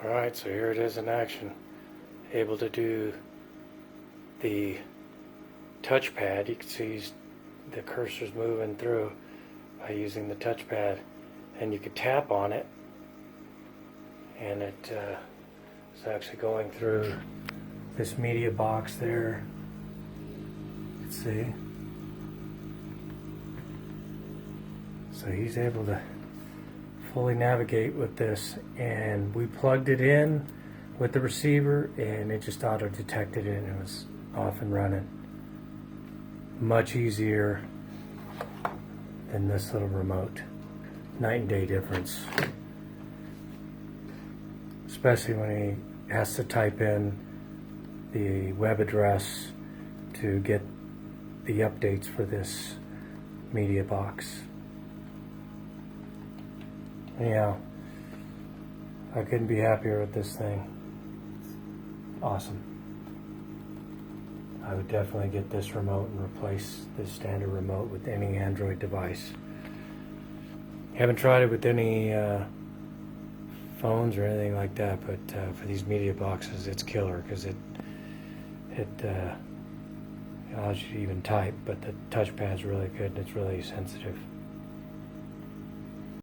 Alright, so here it is in action. Able to do the touchpad. You can see the cursor's moving through by using the touchpad, and you could tap on it and it's actually going through this media box there. Let's see. So he's able to fully navigate with this, and we plugged it in with the receiver and it just auto detected it and it was off and running. Much easier than this little remote. Night and day difference, especially when he has to type in the web address to get the updates for this media box. Anyhow, I couldn't be happier with this thing. Awesome. I would definitely get this remote and replace this standard remote with any Android device. Haven't tried it with any phones or anything like that, but for these media boxes, it's killer because it allows you to even type, but the touchpad's really good and it's really sensitive.